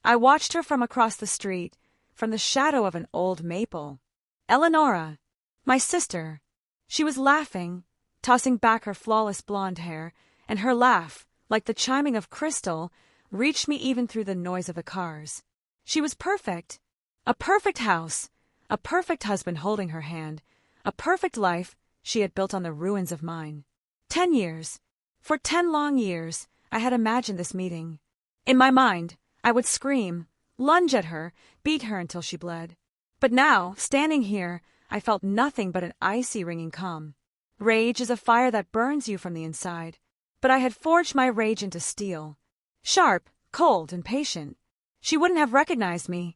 I watched her from across the street, from the shadow of an old maple. Eleonora, my sister. She was laughing, tossing back her flawless blonde hair, and her laugh, like the chiming of crystal, reached me even through the noise of the cars. She was perfect. A perfect house, a perfect husband holding her hand, a perfect life she had built on the ruins of mine. 10 years. For 10 long years, I had imagined this meeting. In my mind, I would scream, lunge at her, beat her until she bled. But now, standing here, I felt nothing but an icy ringing calm. Rage is a fire that burns you from the inside. But I had forged my rage into steel. Sharp, cold, and patient. She wouldn't have recognized me,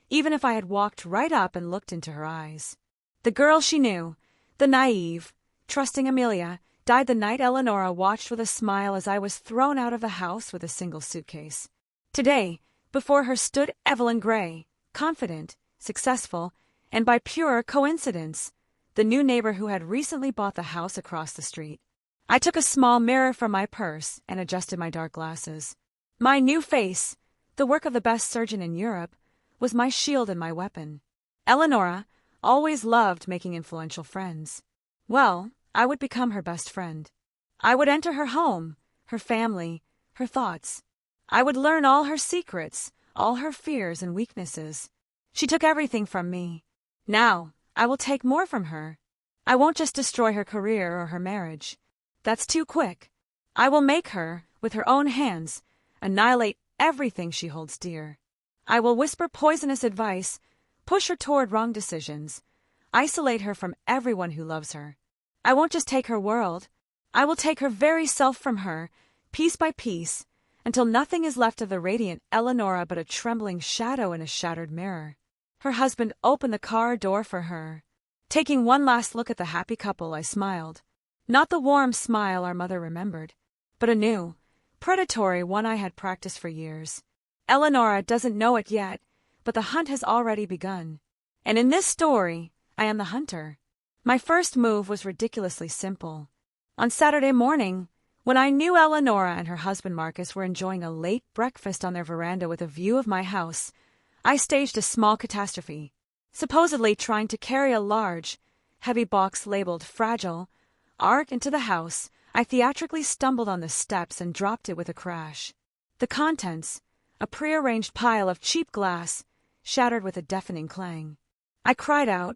even if I had walked right up and looked into her eyes. The girl she knew, the naive, trusting Amelia, died the night Eleonora watched with a smile as I was thrown out of the house with a single suitcase. Today, before her stood Evelyn Grey, confident, successful, and by pure coincidence, the new neighbor who had recently bought the house across the street. I took a small mirror from my purse and adjusted my dark glasses. My new face, the work of the best surgeon in Europe, was my shield and my weapon. Eleonora always loved making influential friends. Well, I would become her best friend. I would enter her home, her family, her thoughts. I would learn all her secrets, all her fears and weaknesses. She took everything from me. Now, I will take more from her. I won't just destroy her career or her marriage. That's too quick. I will make her, with her own hands, annihilate everything she holds dear. I will whisper poisonous advice, push her toward wrong decisions, isolate her from everyone who loves her. I won't just take her world. I will take her very self from her, piece by piece, until nothing is left of the radiant Eleonora but a trembling shadow in a shattered mirror. Her husband opened the car door for her. Taking one last look at the happy couple, I smiled. Not the warm smile our mother remembered, but a new, predatory one I had practiced for years. Eleonora doesn't know it yet, but the hunt has already begun. And in this story, I am the hunter. My first move was ridiculously simple. On Saturday morning, when I knew Eleonora and her husband Marcus were enjoying a late breakfast on their veranda with a view of my house, I staged a small catastrophe. Supposedly trying to carry a large, heavy box labeled fragile art into the house, I theatrically stumbled on the steps and dropped it with a crash. The contents, a prearranged pile of cheap glass, shattered with a deafening clang. I cried out,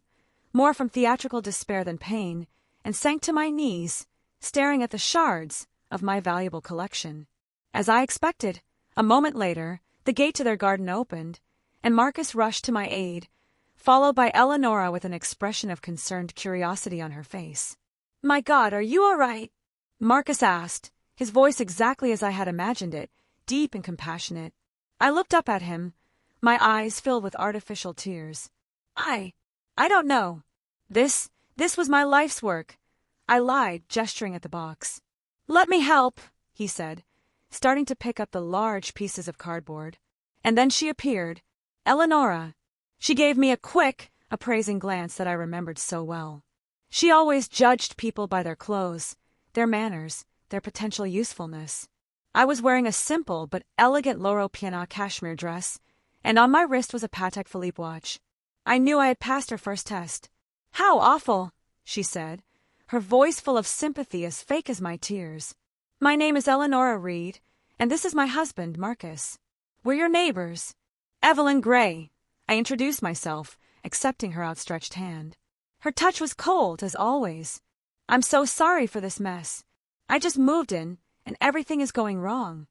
more from theatrical despair than pain, and sank to my knees, staring at the shards of my valuable collection. As I expected, a moment later, the gate to their garden opened, and Marcus rushed to my aid, followed by Eleonora with an expression of concerned curiosity on her face. "My God, are you all right?" Marcus asked, his voice exactly as I had imagined it, deep and compassionate. I looked up at him, my eyes filled with artificial tears. I don't know. This was my life's work. I lied, gesturing at the box. "Let me help," he said, starting to pick up the large pieces of cardboard. And then she appeared, Eleonora. She gave me a quick, appraising glance that I remembered so well. She always judged people by their clothes, their manners, their potential usefulness. I was wearing a simple but elegant Loro Piana cashmere dress, and on my wrist was a Patek Philippe watch. I knew I had passed her first test. "How awful," she said, her voice full of sympathy as fake as my tears. "My name is Eleonora Reed, and this is my husband, Marcus. We're your neighbors." "Evelyn Grey," I introduced myself, accepting her outstretched hand. Her touch was cold, as always. "I'm so sorry for this mess. I just moved in, and everything is going wrong."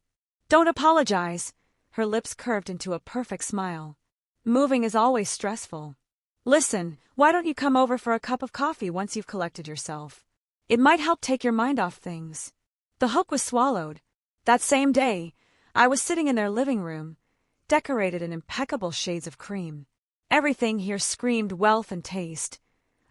"Don't apologize." Her lips curved into a perfect smile. "Moving is always stressful. Listen, why don't you come over for a cup of coffee once you've collected yourself? It might help take your mind off things." The hook was swallowed. That same day, I was sitting in their living room, decorated in impeccable shades of cream. Everything here screamed wealth and taste.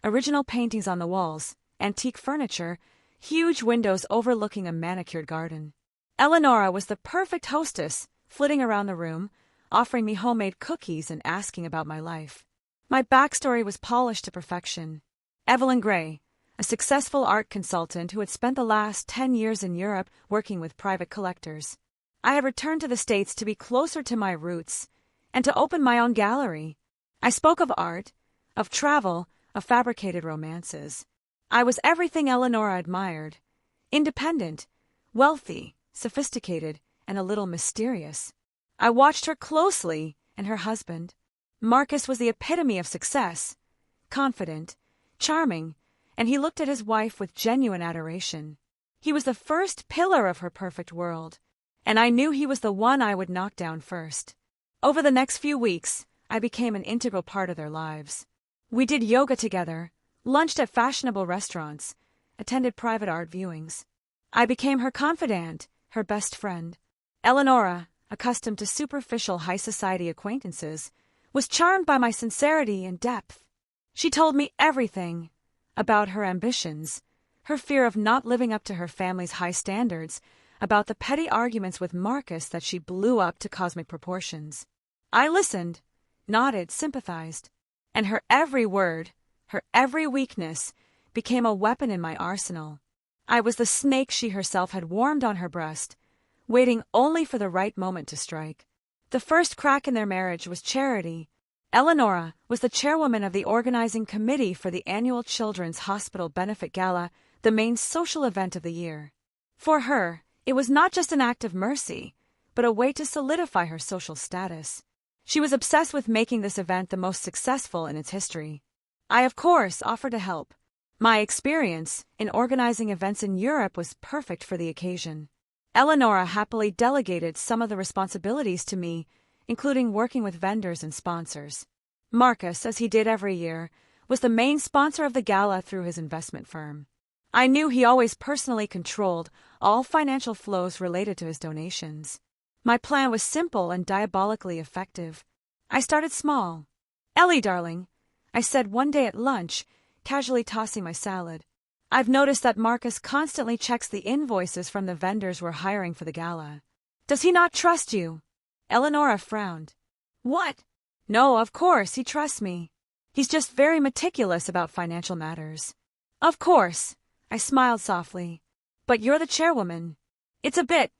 Original paintings on the walls, antique furniture, huge windows overlooking a manicured garden. Eleonora was the perfect hostess, flitting around the room, offering me homemade cookies and asking about my life. My backstory was polished to perfection. Evelyn Grey, a successful art consultant who had spent the last 10 years in Europe working with private collectors. I had returned to the States to be closer to my roots, and to open my own gallery. I spoke of art, of travel, of fabricated romances. I was everything Eleonora admired: independent, wealthy, sophisticated, and a little mysterious. I watched her closely, and her husband. Marcus was the epitome of success: confident, charming, and he looked at his wife with genuine adoration. He was the first pillar of her perfect world, and I knew he was the one I would knock down first. Over the next few weeks, I became an integral part of their lives. We did yoga together, lunched at fashionable restaurants, attended private art viewings. I became her confidant, her best friend. Eleonora, accustomed to superficial high society acquaintances, was charmed by my sincerity and depth. She told me everything about her ambitions, her fear of not living up to her family's high standards, about the petty arguments with Marcus that she blew up to cosmic proportions. I listened, nodded, sympathized, and her every word, her every weakness, became a weapon in my arsenal. I was the snake she herself had warmed on her breast, waiting only for the right moment to strike. The first crack in their marriage was charity. Eleonora was the chairwoman of the organizing committee for the annual Children's Hospital Benefit Gala, the main social event of the year. For her, it was not just an act of mercy, but a way to solidify her social status. She was obsessed with making this event the most successful in its history. I, of course, offered to help. My experience in organizing events in Europe was perfect for the occasion. Eleonora happily delegated some of the responsibilities to me, including working with vendors and sponsors. Marcus, as he did every year, was the main sponsor of the gala through his investment firm. I knew he always personally controlled all financial flows related to his donations. My plan was simple and diabolically effective. I started small. "Ellie, darling," I said one day at lunch, casually tossing my salad, "I've noticed that Marcus constantly checks the invoices from the vendors we're hiring for the gala. Does he not trust you?" Eleonora frowned. "What? No, of course, he trusts me. He's just very meticulous about financial matters." "Of course," I smiled softly. "But you're the chairwoman. It's a bit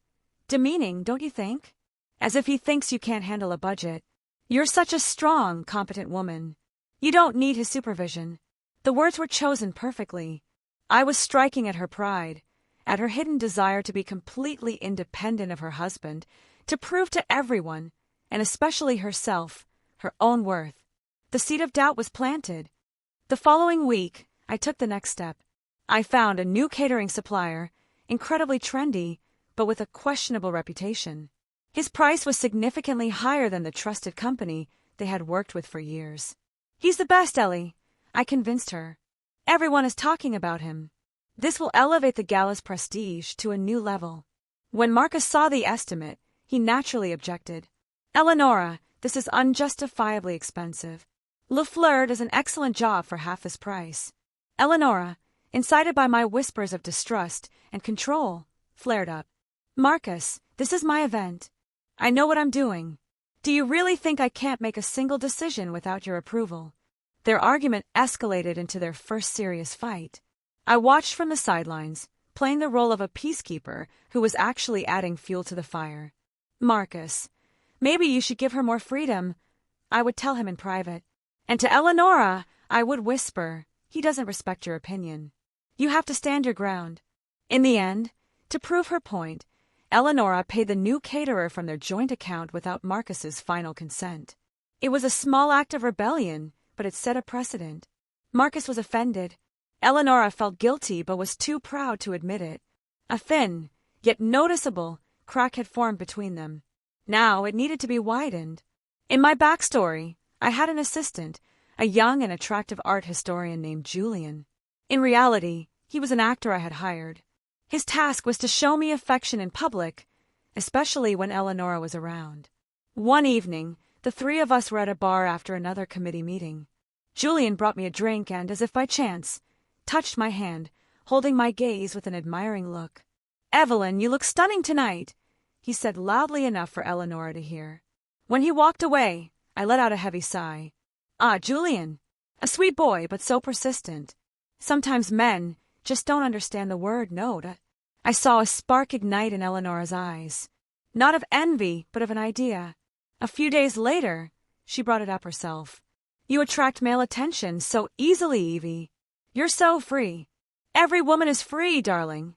demeaning, don't you think? As if he thinks you can't handle a budget. You're such a strong, competent woman. You don't need his supervision." The words were chosen perfectly. I was striking at her pride, at her hidden desire to be completely independent of her husband, to prove to everyone, and especially herself, her own worth. The seed of doubt was planted. The following week, I took the next step. I found a new catering supplier, incredibly trendy, but with a questionable reputation. His price was significantly higher than the trusted company they had worked with for years. "He's the best, Ellie," I convinced her. "Everyone is talking about him. This will elevate the gala's prestige to a new level." When Marcus saw the estimate, he naturally objected. "Eleonora, this is unjustifiably expensive. Le Fleur does an excellent job for half this price." Eleonora, incited by my whispers of distrust and control, flared up. "Marcus, this is my event. I know what I'm doing. Do you really think I can't make a single decision without your approval?" Their argument escalated into their first serious fight. I watched from the sidelines, playing the role of a peacekeeper who was actually adding fuel to the fire. "Marcus, maybe you should give her more freedom," I would tell him in private. And to Eleonora, I would whisper, "He doesn't respect your opinion. You have to stand your ground." In the end, to prove her point, Eleonora paid the new caterer from their joint account without Marcus's final consent. It was a small act of rebellion, but it set a precedent. Marcus was offended. Eleonora felt guilty but was too proud to admit it. A thin, yet noticeable, crack had formed between them. Now it needed to be widened. In my backstory, I had an assistant, a young and attractive art historian named Julian. In reality, he was an actor I had hired. His task was to show me affection in public, especially when Eleonora was around. One evening, the three of us were at a bar after another committee meeting. Julian brought me a drink and, as if by chance, touched my hand, holding my gaze with an admiring look. "Evelyn, you look stunning tonight," he said loudly enough for Eleonora to hear. When he walked away, I let out a heavy sigh. Ah, Julian, a sweet boy, but so persistent. Sometimes men just don't understand the word no. I saw a spark ignite in Eleonora's eyes. Not of envy, but of an idea. A few days later, she brought it up herself. You attract male attention so easily, Evie. You're so free. Every woman is free, darling,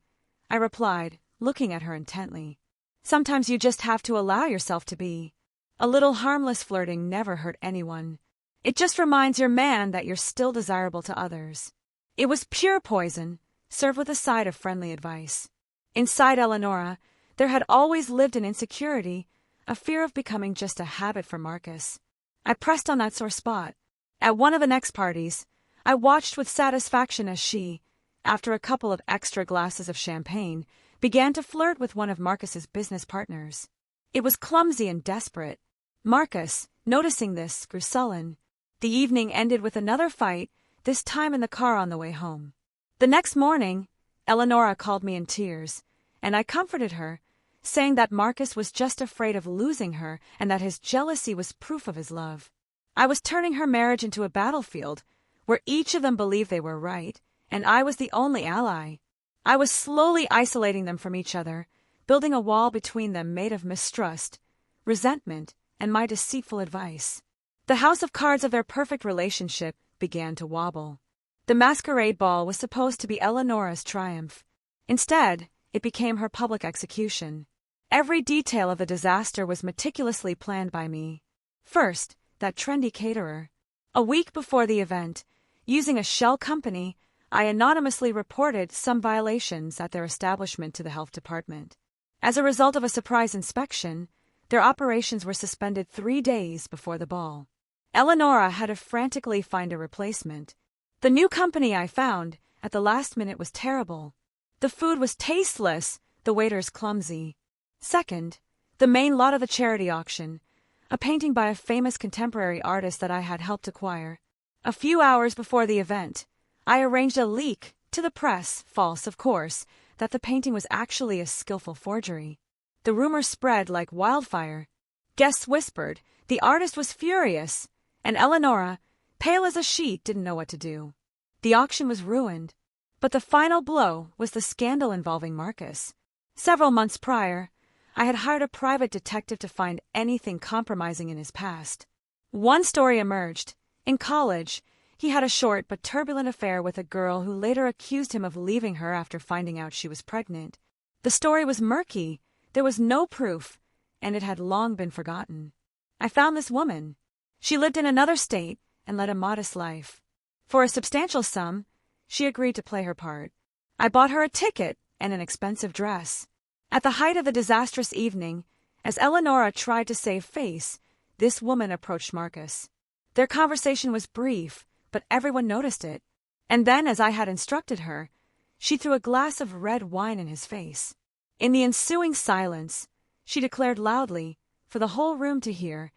I replied, looking at her intently. Sometimes you just have to allow yourself to be. A little harmless flirting never hurt anyone. It just reminds your man that you're still desirable to others. It was pure poison, served with a side of friendly advice. Inside Eleonora, there had always lived an insecurity, a fear of becoming just a habit for Marcus. I pressed on that sore spot. At one of the next parties, I watched with satisfaction as she, after a couple of extra glasses of champagne, began to flirt with one of Marcus's business partners. It was clumsy and desperate. Marcus, noticing this, grew sullen. The evening ended with another fight, this time in the car on the way home. The next morning, Eleonora called me in tears, and I comforted her, saying that Marcus was just afraid of losing her and that his jealousy was proof of his love. I was turning her marriage into a battlefield, where each of them believed they were right, and I was the only ally. I was slowly isolating them from each other, building a wall between them made of mistrust, resentment, and my deceitful advice. The house of cards of their perfect relationship began to wobble. The masquerade ball was supposed to be Eleonora's triumph. Instead, it became her public execution. Every detail of the disaster was meticulously planned by me. First, that trendy caterer. A week before the event, using a shell company, I anonymously reported some violations at their establishment to the health department. As a result of a surprise inspection, their operations were suspended 3 days before the ball. Eleonora had to frantically find a replacement. The new company I found, at the last minute, was terrible. The food was tasteless, the waiters clumsy. Second, the main lot of the charity auction, a painting by a famous contemporary artist that I had helped acquire. A few hours before the event, I arranged a leak to the press, false of course, that the painting was actually a skillful forgery. The rumor spread like wildfire. Guests whispered, the artist was furious, and Eleonora, pale as a sheet, didn't know what to do. The auction was ruined. But the final blow was the scandal involving Marcus. Several months prior, I had hired a private detective to find anything compromising in his past. One story emerged. In college, he had a short but turbulent affair with a girl who later accused him of leaving her after finding out she was pregnant. The story was murky, there was no proof, and it had long been forgotten. I found this woman. She lived in another state and led a modest life. For a substantial sum, she agreed to play her part. I bought her a ticket and an expensive dress. At the height of the disastrous evening, as Eleonora tried to save face, this woman approached Marcus. Their conversation was brief, but everyone noticed it. And then, as I had instructed her, she threw a glass of red wine in his face. In the ensuing silence, she declared loudly, for the whole room to hear,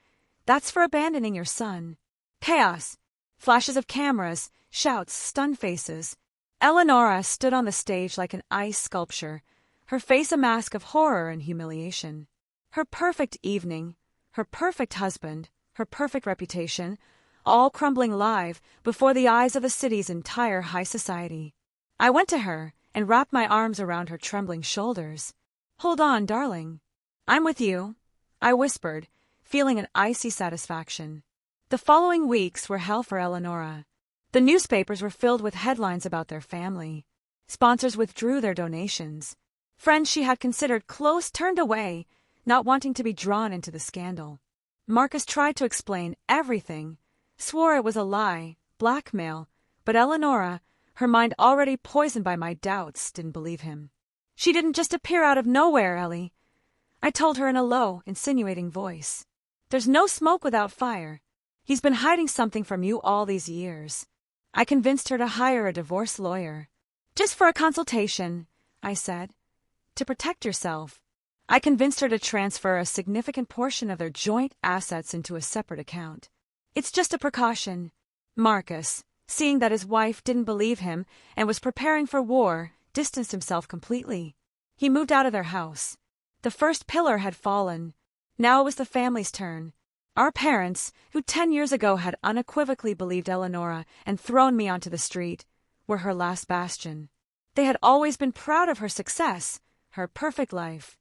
"That's for abandoning your son." Chaos. Flashes of cameras, shouts, stunned faces. Eleonora stood on the stage like an ice sculpture, her face a mask of horror and humiliation. Her perfect evening, her perfect husband, her perfect reputation, all crumbling live before the eyes of the city's entire high society. I went to her and wrapped my arms around her trembling shoulders. "Hold on, darling. I'm with you," I whispered, feeling an icy satisfaction. The following weeks were hell for Eleonora. The newspapers were filled with headlines about their family. Sponsors withdrew their donations. Friends she had considered close turned away, not wanting to be drawn into the scandal. Marcus tried to explain everything, swore it was a lie, blackmail, but Eleonora, her mind already poisoned by my doubts, didn't believe him. "She didn't just appear out of nowhere, Ellie," I told her in a low, insinuating voice. "There's no smoke without fire. He's been hiding something from you all these years." I convinced her to hire a divorce lawyer. "Just for a consultation," I said. "To protect yourself." I convinced her to transfer a significant portion of their joint assets into a separate account. "It's just a precaution." Marcus, seeing that his wife didn't believe him and was preparing for war, distanced himself completely. He moved out of their house. The first pillar had fallen. Now it was the family's turn. Our parents, who 10 years ago had unequivocally believed Eleonora and thrown me onto the street, were her last bastion. They had always been proud of her success, her perfect life.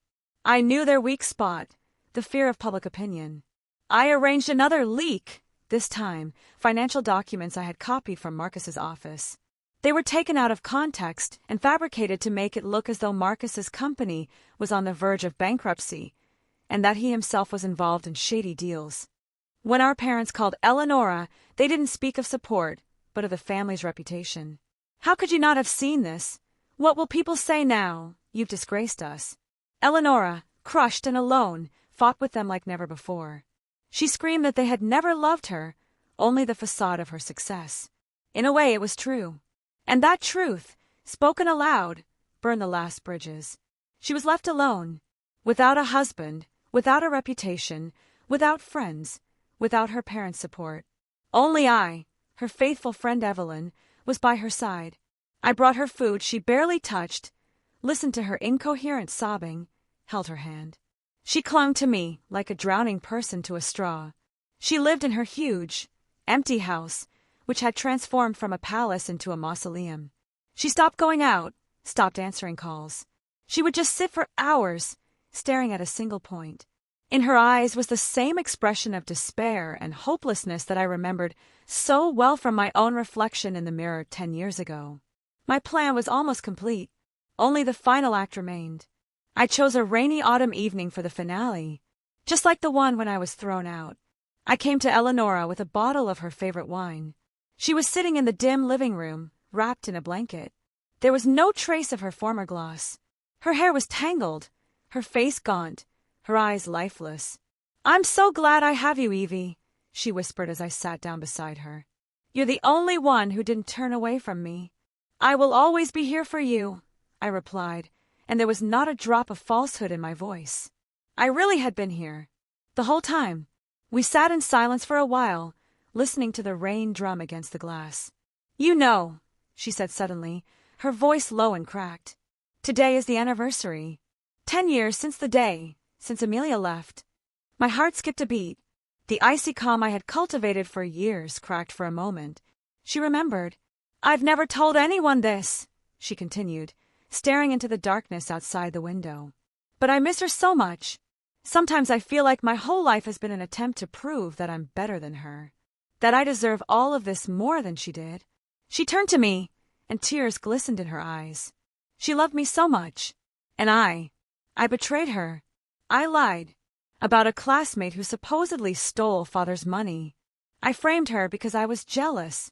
I knew their weak spot, the fear of public opinion. I arranged another leak. This time, financial documents I had copied from Marcus's office. They were taken out of context and fabricated to make it look as though Marcus's company was on the verge of bankruptcy, and that he himself was involved in shady deals. When our parents called Eleonora, they didn't speak of support, but of the family's reputation. How could you not have seen this? What will people say now? You've disgraced us. Eleonora, crushed and alone, fought with them like never before. She screamed that they had never loved her, only the facade of her success. In a way, it was true. And that truth, spoken aloud, burned the last bridges. She was left alone, without a husband, without a reputation, without friends, without her parents' support. Only I, her faithful friend Evelyn, was by her side. I brought her food she barely touched, listened to her incoherent sobbing, held her hand. She clung to me like a drowning person to a straw. She lived in her huge, empty house, which had transformed from a palace into a mausoleum. She stopped going out, stopped answering calls. She would just sit for hours, staring at a single point. In her eyes was the same expression of despair and hopelessness that I remembered so well from my own reflection in the mirror 10 years ago. My plan was almost complete. Only the final act remained. I chose a rainy autumn evening for the finale, just like the one when I was thrown out. I came to Eleonora with a bottle of her favorite wine. She was sitting in the dim living room, wrapped in a blanket. There was no trace of her former gloss. Her hair was tangled, her face gaunt, her eyes lifeless. "I'm so glad I have you, Evie," she whispered as I sat down beside her. "You're the only one who didn't turn away from me." "I will always be here for you," I replied, and there was not a drop of falsehood in my voice. I really had been here. The whole time. We sat in silence for a while, listening to the rain drum against the glass. "You know," she said suddenly, her voice low and cracked. "Today is the anniversary. 10 years since the day, since Amelia left." My heart skipped a beat. The icy calm I had cultivated for years cracked for a moment. She remembered. "I've never told anyone this," she continued, staring into the darkness outside the window. "But I miss her so much. Sometimes I feel like my whole life has been an attempt to prove that I'm better than her, that I deserve all of this more than she did." She turned to me, and tears glistened in her eyes. She loved me so much. And I betrayed her. I lied about a classmate who supposedly stole father's money. I framed her because I was jealous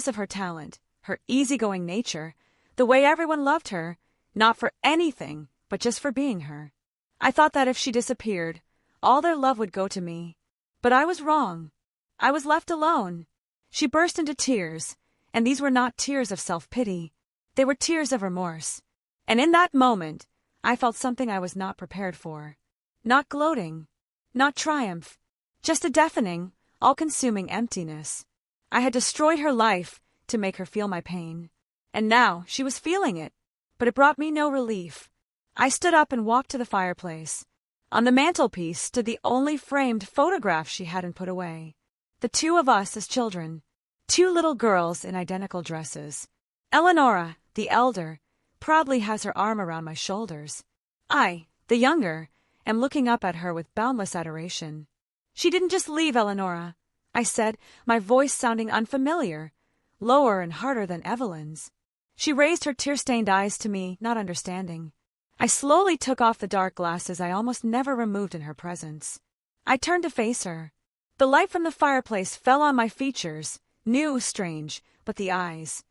of her talent, her easygoing nature, the way everyone loved her, not for anything, but just for being her. I thought that if she disappeared, all their love would go to me. But I was wrong. I was left alone. She burst into tears, and these were not tears of self-pity. They were tears of remorse. And in that moment, I felt something I was not prepared for. Not gloating, not triumph, just a deafening, all-consuming emptiness. I had destroyed her life to make her feel my pain. And now she was feeling it, but it brought me no relief. I stood up and walked to the fireplace. On the mantelpiece stood the only framed photograph she hadn't put away. The two of us as children, two little girls in identical dresses. Eleonora, the elder, proudly has her arm around my shoulders. I, the younger, am looking up at her with boundless adoration. "She didn't just leave, Eleonora," I said, my voice sounding unfamiliar, lower and harder than Evelyn's. She raised her tear-stained eyes to me, not understanding. I slowly took off the dark glasses I almost never removed in her presence. I turned to face her. The light from the fireplace fell on my features, new, strange, but the eyes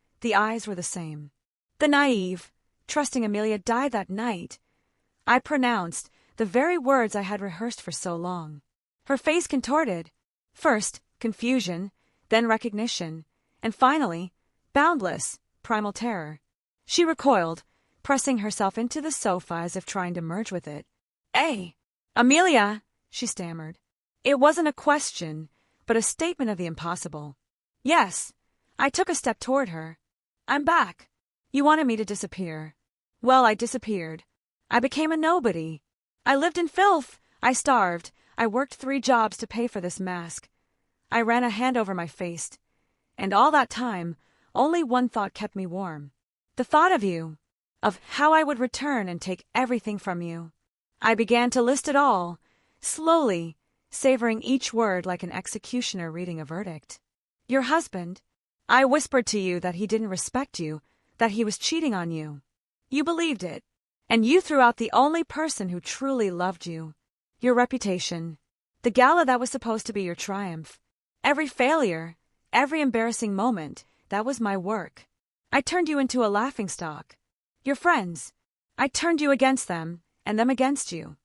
were the same. The naive, trusting Amelia died that night. I pronounced the very words I had rehearsed for so long. Her face contorted. First, confusion, then recognition, and finally, boundless, primal terror. She recoiled, pressing herself into the sofa as if trying to merge with it. Amelia," she stammered. It wasn't a question, but a statement of the impossible. "Yes." I took a step toward her. "I'm back. You wanted me to disappear. Well, I disappeared. I became a nobody. I lived in filth. I starved. I worked 3 jobs to pay for this mask. I ran a hand over my face. And all that time, only one thought kept me warm. The thought of you. Of how I would return and take everything from you. I began to list it all, slowly, savoring each word like an executioner reading a verdict. Your husband. I whispered to you that he didn't respect you, that he was cheating on you. You believed it. And you threw out the only person who truly loved you. Your reputation. The gala that was supposed to be your triumph. Every failure, every embarrassing moment, that was my work. I turned you into a laughingstock. Your friends. I turned you against them, and them against you.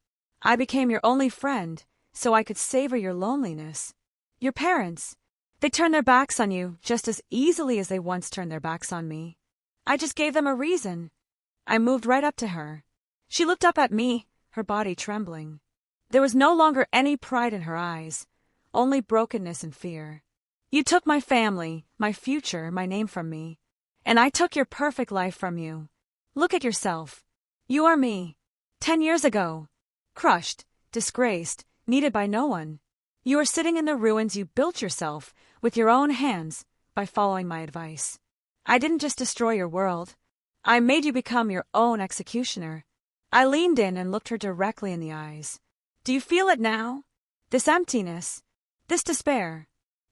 I became your only friend, so I could savor your loneliness. Your parents. They turned their backs on you just as easily as they once turned their backs on me. I just gave them a reason. I moved right up to her. She looked up at me, her body trembling. There was no longer any pride in her eyes, only brokenness and fear. You took my family, my future, my name from me. And I took your perfect life from you. Look at yourself. You are me. 10 years ago. Crushed, disgraced, needed by no one. You are sitting in the ruins you built yourself with your own hands by following my advice. I didn't just destroy your world. I made you become your own executioner. I leaned in and looked her directly in the eyes. Do you feel it now? This emptiness, this despair.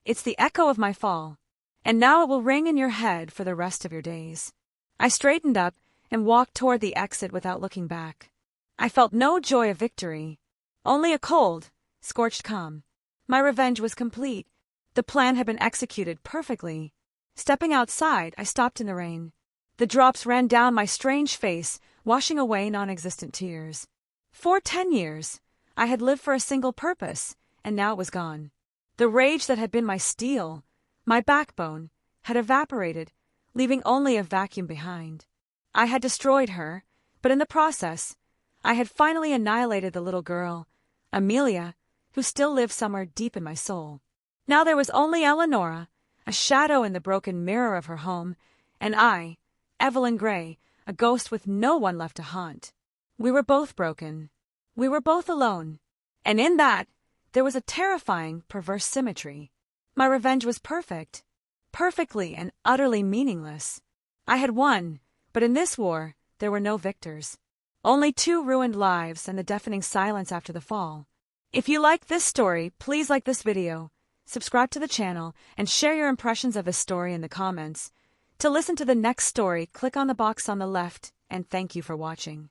It's the echo of my fall, and now it will ring in your head for the rest of your days. I straightened up and walked toward the exit without looking back. I felt no joy of victory, only a cold, scorched calm. My revenge was complete. The plan had been executed perfectly. Stepping outside, I stopped in the rain. The drops ran down my strange face, washing away non-existent tears. For 10 years, I had lived for a single purpose, and now it was gone. The rage that had been my steel, my backbone, had evaporated, leaving only a vacuum behind. I had destroyed her, but in the process, I had finally annihilated the little girl, Amelia, who still lived somewhere deep in my soul. Now there was only Eleonora, a shadow in the broken mirror of her home, and I, Evelyn Grey, a ghost with no one left to haunt. We were both broken. We were both alone. And in that, there was a terrifying, perverse symmetry. My revenge was perfect. Perfectly and utterly meaningless. I had won, but in this war, there were no victors. Only 2 ruined lives and the deafening silence after the fall. If you liked this story, please like this video, subscribe to the channel, and share your impressions of this story in the comments. To listen to the next story, click on the box on the left, and thank you for watching.